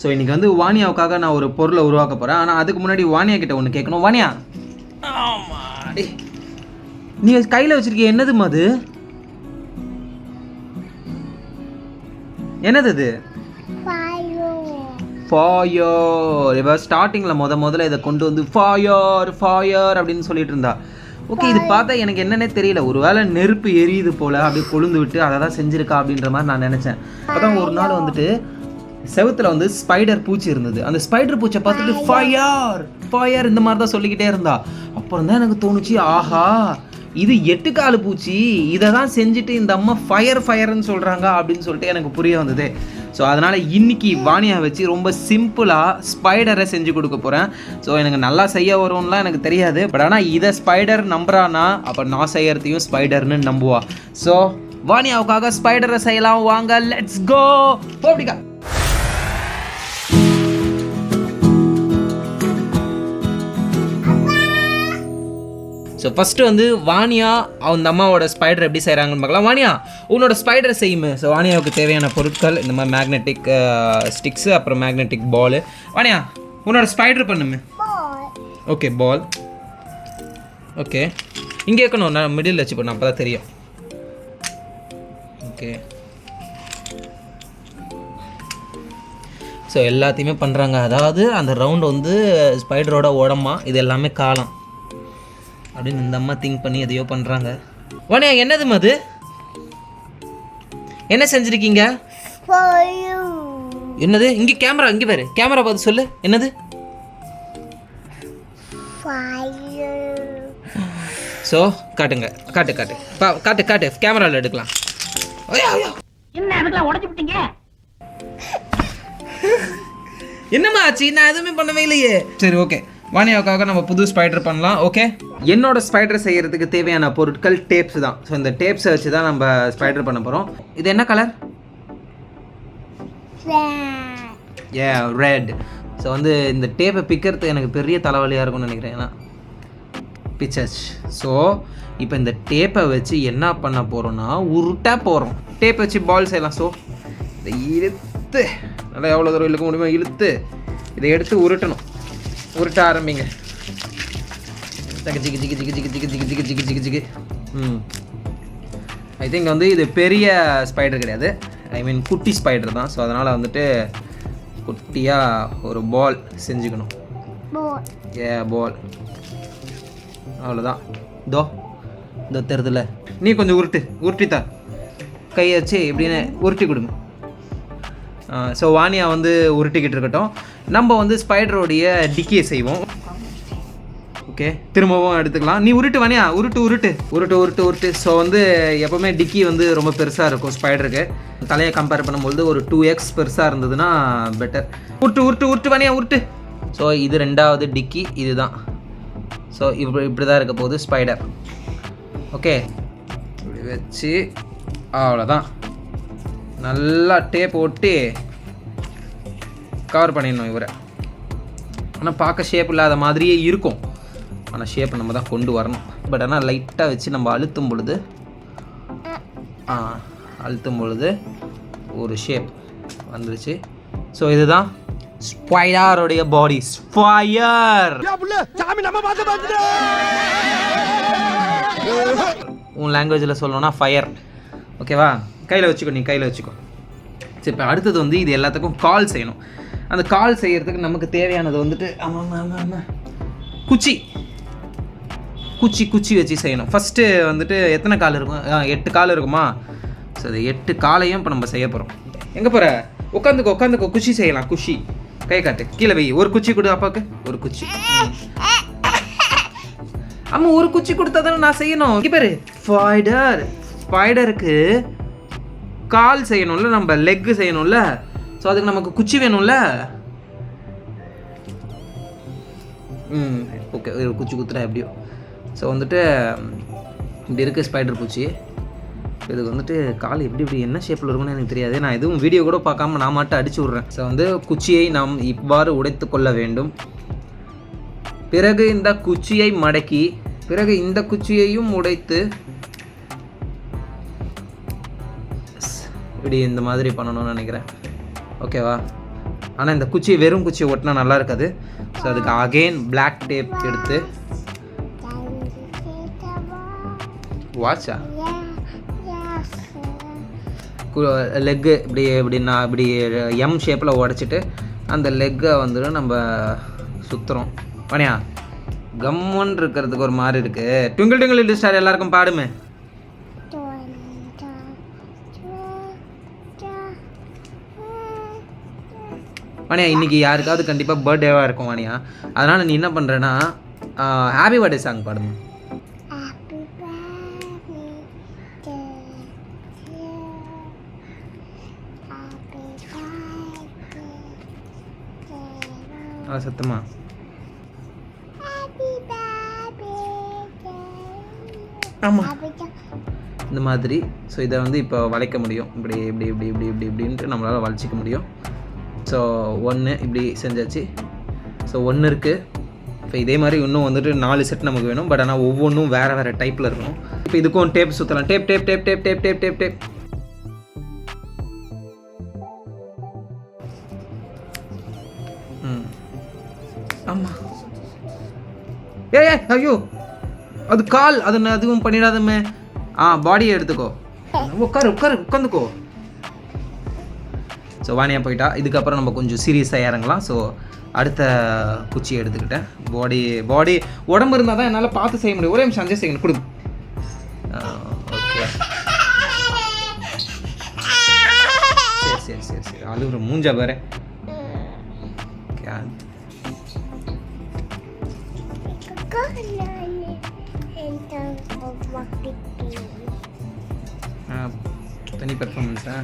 So இன்றைக்கி வந்து வாணியாவுக்காக நான் ஒரு பொருளை உருவாக்க போகிறேன். ஆனால் அதுக்கு முன்னாடி வாணியா கிட்ட ஒன்று கேட்கணும். வாணியா, நீ கையில் வச்சிருக்கிய என்னதுமா அது? என்னது அது? ஃபயர். இப்போ ஸ்டார்டிங்கில் முதல்ல இதை கொண்டு வந்து ஃபயர் ஃபயர் அப்படின்னு சொல்லிட்டு இருந்தா. ஓகே, இது பார்த்தா எனக்கு என்னன்னே தெரியல. ஒரு வேளை நெருப்பு எரியுது போல் அப்படியே கொழுந்து விட்டு அதை தான் செஞ்சுருக்கா அப்படின்ற மாதிரி நான் நினச்சேன். அதான் ஒரு நாள் வந்துட்டு செவத்தில் வந்து ஸ்பைடர் பூச்சி இருந்தது. அந்த ஸ்பைடர் பூச்சை பார்த்துட்டு ஃபயர் ஃபயர் இந்த மாதிரி தான் சொல்லிக்கிட்டே இருந்தா. அப்புறம் தான் எனக்கு தோணுச்சு, ஆஹா இது 8 காலு பூச்சி, இதை தான் செஞ்சுட்டு இந்த அம்மா ஃபயர் ஃபயர்ன்னு சொல்கிறாங்க அப்படின்னு சொல்லிட்டு எனக்கு புரிய வந்தது. ஸோ அதனால் இன்றைக்கி வாணியா வச்சு ரொம்ப சிம்பிளாக ஸ்பைடரை செஞ்சு கொடுக்க போகிறேன். ஸோ எனக்கு நல்லா செய்ய வரும்லாம் எனக்கு தெரியாது. பட் ஆனால் இதை ஸ்பைடர் நம்புறானா அப்போ நான் செய்யறதையும் ஸ்பைடர்னு நம்புவா. ஸோ வாணியாவுக்காக ஸ்பைடரை செய்யலாம், வாங்க லெட்ஸ் கோ. போடிக்கா. ஸோ ஃபஸ்ட்டு வந்து வாணியா அந்த அம்மாவோட ஸ்பைடர் எப்படி செய்கிறாங்கன்னு பார்க்கலாம். வாணியா, உன்னோட ஸ்பைடரை செய்யுமே. ஸோ வாணியாவுக்கு தேவையான பொருட்கள் இந்த மாதிரி மேக்னெட்டிக் ஸ்டிக்ஸு, அப்புறம் மேக்னெட்டிக் பால். வாணியா, உன்னோட ஸ்பைடர் பண்ணுமே. ஓகே, பால். ஓகே, இங்கே இருக்கணும், நான் மிடில் வச்சு பண்ண அப்போ தான் தெரியும். ஓகே, ஸோ எல்லாத்தையுமே பண்ணுறாங்க. அதாவது அந்த ரவுண்டு வந்து ஸ்பைடரோட உடம்பா, இது எல்லாமே காலம் அப்படின்னு இந்த அம்மா திங்க் பண்ணி எதையோ பண்ணுறாங்க. வாணியா, என்னதுமா அது? என்ன செஞ்சுருக்கீங்க? என்னது? இங்கே கேமரா, இங்கே பாரு, கேமரா பார்த்து சொல்லு. என்னது? ஸோ காட்டுங்க, காட்டு காட்டு காட்டு காட்டு, கேமராவில் எடுக்கலாம். என்னம்மா ஆச்சு? நான் எதுவுமே பண்ணவே இல்லையே. சரி, ஓகே, வாணியாவுக்காக நம்ம புது ஸ்பைடர் பண்ணலாம். ஓகே, என்னோட ஸ்பைடர் செய்கிறதுக்கு தேவையான பொருட்கள் டேப்ஸ் தான். ஸோ இந்த டேப்ஸை வச்சு தான் நம்ம ஸ்பைடர் பண்ண போகிறோம். இது என்ன கலர்? ரெட். ஸோ வந்து இந்த டேப்பை பிக்கிறது எனக்கு பெரிய தலைவலியாக இருக்கும்னு நினைக்கிறேன். ஏன்னா பிச்சர்ஸ். ஸோ இப்போ இந்த டேப்பை வச்சு என்ன பண்ண போகிறோன்னா உருட்டா போகிறோம். டேப்பை வச்சு பால் செய்யலாம். ஸோ இதை இழுத்து நல்லா எவ்வளோ தூரம் இழுக்க முடியுமோ இழுத்து இதை எடுத்து உருட்டணும். உருட்ட ஆரம்பிங்க. ஜிகு ஜிகு ஜிகு ஜிகு ஜிகு ஜிகு ஜிகு ஜிகு ஜிகு ஜிகு. ஐ திங்க் வந்து இது பெரிய ஸ்பைடர் கிடையாது, ஐ மீன் குட்டி ஸ்பைடர் தான். ஸோ அதனால் வந்துட்டு குட்டியாக ஒரு பால் செஞ்சுக்கணும். பால் அவ்வளோதான். இதோ தெரியுதுல, நீ கொஞ்சம் உருட்டித்தா, கையை வச்சு எப்படின்னு உருட்டி கொடுங்க. ஸோ வாணியா வந்து உருட்டிக்கிட்டு இருக்கட்டும். நம்ம வந்து ஸ்பைடரோடைய டிக்கியை செய்வோம். ஓகே, திரும்பவும் எடுத்துக்கலாம். நீ உருட்டு வாணியா, உருட்டு உருட்டு உருட்டு உருட்டு உருட்டு. ஸோ வந்து எப்போவுமே டிக்கி வந்து ரொம்ப பெருசாக இருக்கும் ஸ்பைடருக்கு. தலையை கம்பேர் பண்ணும்போது ஒரு 2x பெருசாக இருந்ததுன்னா பெட்டர். உருட்டு உருட்டு உருட்டு வாணியா உருட்டு. ஸோ இது 2வது டிக்கி, இதுதான். ஸோ இப்படி தான் இருக்க போகுது ஸ்பைடர். ஓகே, இப்படி வச்சு அவ்வளோதான். நல்லா டேப் ஒட்டி கவர் பண்ணிடணும் இவரை. ஆனால் பார்க்க ஷேப் இல்லாத மாதிரியே இருக்கும், ஆனால் ஷேப் நம்ம தான் கொண்டு வரணும். பட் ஆனால் லைட்டாக வச்சு நம்ம அழுத்தும் பொழுது ஒரு ஷேப் வந்துருச்சு. ஸோ இதுதான் ஸ்பைடரோடைய பாடி. ஃபயர். உன் லாங்குவேஜில் சொல்லணும்னா ஃபயர். ஓகேவா? கையில் வச்சுக்கோ, நீ கையில் வச்சுக்கோ. சரி, இப்போ அடுத்தது வந்து இது எல்லாத்துக்கும் கால் செய்யணும். அந்த கால் செய்கிறதுக்கு நமக்கு தேவையானது வந்துட்டு குச்சி குச்சி குச்சி வச்சு செய்யணும். ஃபஸ்ட்டு வந்துட்டு எத்தனை கால் இருக்கும்? 8 கால் இருக்குமா? ஸோ அது 8 காலையும் இப்போ நம்ம செய்ய போகிறோம். எங்கே போகிற? உட்காந்துக்கோ, குச்சி செய்யலாம். குச்சி கை காட்டு, கீழே வை. ஒரு குச்சி கொடு அப்பாவுக்கு. ஒரு குச்சி. அம்மா ஒரு குச்சி கொடுத்தா தானே நான் செய்யணும். இங்கே பேர் ஸ்பைடருக்கு கால் செய்யணும்ல, நம்ம லெக்கு செய்யணும்ல. ஸோ அதுக்கு நமக்கு குச்சி வேணும்ல. ஓகே, ஒரு குச்சி குத்துறா எப்படியோ. ஸோ வந்துட்டு இப்படி இருக்குது ஸ்பைடர் பூச்சி. இதுக்கு வந்துட்டு கால் எப்படி என்ன ஷேப்பில் இருக்கும்னு எனக்கு தெரியாது. நான் எதுவும் வீடியோ கூட பார்க்காம நான் மட்டும் அடிச்சு விட்றேன். ஸோ வந்து குச்சியை நாம் இவ்வாறு உடைத்து கொள்ள வேண்டும். பிறகு இந்த குச்சியை மடக்கி, பிறகு இந்த குச்சியையும் உடைத்து இப்படி இந்த மாதிரி பண்ணணும்னு நினைக்கிறேன். ஓகேவா? ஆனால் இந்த குச்சி வெறும் குச்சி ஒட்டினா நல்லா இருக்காது. ஸோ அதுக்கு அகெயின் பிளாக் டேப் எடுத்து வாட்சா லெக்கு இப்படி எம் ஷேப்பில் உடச்சிட்டு அந்த லெக்கை வந்துட்டு நம்ம சுற்றுறோம். பனியா கம்மன் இருக்கிறதுக்கு ஒரு மாதிரி இருக்குது. ட்விங்கிள் ட்விங்கிள் லிட்டில் ஸ்டார் எல்லாருக்கும் பாடுமே. வாணியா இன்னைக்கு யாருக்காவது கண்டிப்பாக பர்த்டேவாக இருக்கும் வாணியா. அதனால் நீ என்ன பண்ணுறேன்னா ஹாப்பி பர்த்டே சாங் பாடுமா. சத்தமா ஆமாம் இந்த மாதிரி. ஸோ இதை வந்து இப்போ வளைக்க முடியும். இப்படி இப்படி இப்படி இப்படி இப்படி இப்படின்ட்டு நம்மளால் வளைச்சிக்க முடியும். ஸோ 1 இப்படி செஞ்சாச்சு. ஸோ 1 இருக்குது. இப்போ இதே மாதிரி இன்னும் வந்துட்டு 4 செட் நமக்கு வேணும். பட் ஆனால் ஒவ்வொன்றும் வேறு வேறு டைப்பில் இருக்கணும். இப்போ இதுக்கும் டேப் சுற்றலாம். Tape tape tape tape tape tape tape tape ஆமாம். ஐயோ அது கால் அதுவும் பண்ணிடாதமே. பாடியை எடுத்துக்கோ. உட்காந்துக்கோ. ஸோ வாணியாக போயிட்டா. இதுக்கப்புறம் நம்ம கொஞ்சம் சீரியஸாக இறங்கலாம். ஸோ அடுத்த குச்சியை எடுத்துக்கிட்டேன். பாடி உடம்பு இருந்தால் தான் என்னால் பார்த்து செய்ய முடியும். ஒரே நிமிஷம் 5 செகண்ட் கொடு. ஓகே சரி அழுகுற மூஞ்சா பாரு. தனி பெர்ஃபார்மன்ஸா?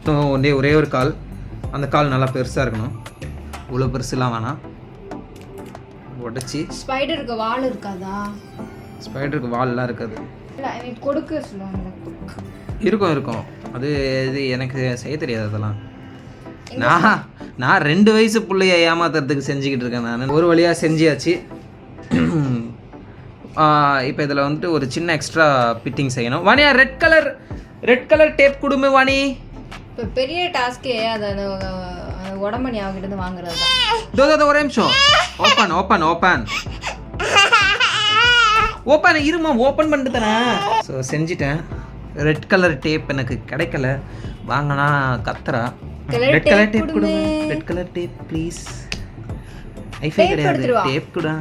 ஸோ ஒரே ஒரு கால். அந்த கால் நல்லா பெருசாக இருக்கணும். இவ்வளோ பெருசுலாம் வேணாம். உடச்சி ஸ்பைடருக்கு வால் இருக்காதா? ஸ்பைடருக்கு வால்லாம் இருக்காது. கொடுக்க சொல்லுவாங்க. இருக்கும். அது இது எனக்கு செய்ய தெரியாது. அதெல்லாம் நான் 2 வயசு பிள்ளைய ஏமாத்துறதுக்கு செஞ்சுக்கிட்டு இருக்கேன். நான் ஒரு வழியாக செஞ்சியாச்சு. இப்போ இதில் வந்துட்டு ஒரு சின்ன எக்ஸ்ட்ரா பிட்டிங் செய்யணும். வாணியா ரெட் கலர் டேப் கொடுமே வாணி. இப்போ பெரிய டாஸ்கே அதை உடம்பு அவகிட்ட வாங்குறது. ஒரே நிமிஷம். ஓப்பன் இருமா. ஓப்பன் பண்ணிட்டு தானே. ஸோ செஞ்சிட்டேன். ரெட் கலர் டேப் எனக்கு கிடைக்கல. வாங்கினா கத்துறா. ரெட் கலர் டேப் கொடு. Red colour tape please. ஐஃபை கிடையாது. டேப் கொடு.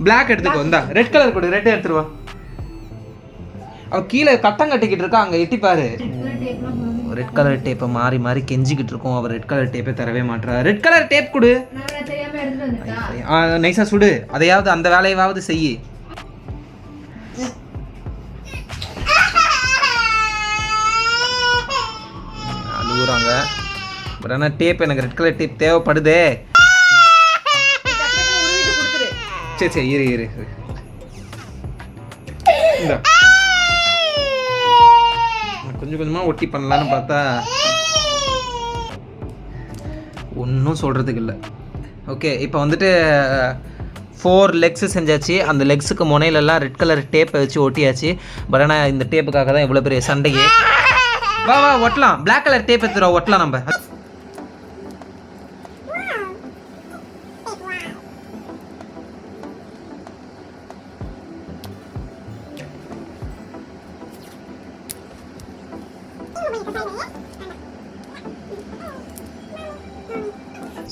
பிளாக் எடுத்துக்கோ. இந்தா ரெட் கலர் கொடு. ரெட் எடுத்துருவா. அவ கீழே கட்டம் கட்டிக்கிட்டு இருக்கா. அங்கே எட்டி பாரு. ரெட் கலர் டேப்பை மாறி கெஞ்சிக்கிட்டு இருக்கோம். அவர் ரெட் கலர் டேப்பை தரவே மாட்டா. ரெட் கலர் டேப் கொடு. நைஸா சுடு. அதையாவது அந்த வேலையாவது செய்யி. அழுகுறாங்க. பட் ஆனால் டேப் எனக்கு ரெட் கலர் டேப் தேவைப்படுதே. சரி இரு. கொஞ்சமாக ஒட்டி பண்ணலான்னு பார்த்தா ஒன்றும் சொல்கிறதுக்கு இல்லை. ஓகே இப்போ வந்துட்டு 4 லெக்ஸு செஞ்சாச்சு. அந்த லெக்ஸுக்கு முனையிலெல்லாம் ரெட் கலர் டேப்பை வச்சு ஒட்டியாச்சு. பட் ஆனால் இந்த டேப்புக்காக தான் இவ்வளோ பெரிய சண்டையே. வா ஒட்டலாம். பிளாக் கலர் டேப் எடுத்துருவா. ஒட்டலாம் நம்ம.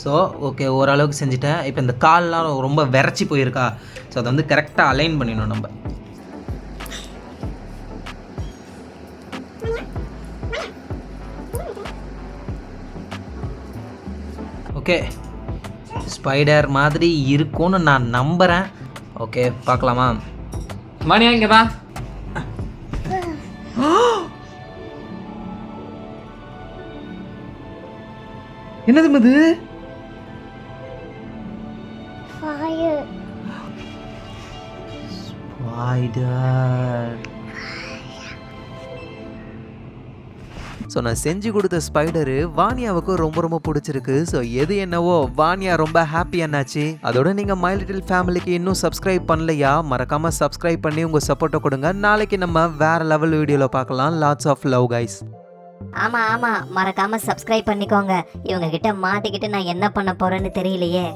ஸோ ஓகே ஓரளவுக்கு செஞ்சுட்டேன். இப்போ இந்த கால்லாம் ரொம்ப விரைச்சி போயிருக்கா. ஸோ அதை வந்து கரெக்டாக அலைன் பண்ணிடணும் நம்ம. ஓகே ஸ்பைடர் மாதிரி இருக்கும்னு நான் நம்புகிறேன். ஓகே பார்க்கலாமா? மணியா இங்கே வா. என்னது இது? ஸ்பைடர். ஸோ நான் செஞ்சு கொடுத்த ஸ்பைடரு வாணியாவுக்கு ரொம்ப பிடிச்சிருக்கு. ஸோ எது என்னவோ வாணியா ரொம்ப ஹாப்பியானாச்சு. அதோட நீங்கள் மை லிட்டில் ஃபேமிலிக்கு இன்னும் சப்ஸ்கிரைப் பண்ணலையா? மறக்காமல் சப்ஸ்கிரைப் பண்ணி உங்கள் சப்போர்ட்டை கொடுங்க. நாளைக்கு நம்ம வேறு லெவல் வீடியோவில் பார்க்கலாம். Lots of love guys. ஆமா ஆமா, மறக்காம சப்ஸ்கிரைப் பண்ணிக்கோங்க. இவங்க கிட்ட மாட்டிக்கிட்டு நான் என்ன பண்ண போறேன்னு தெரியலையே.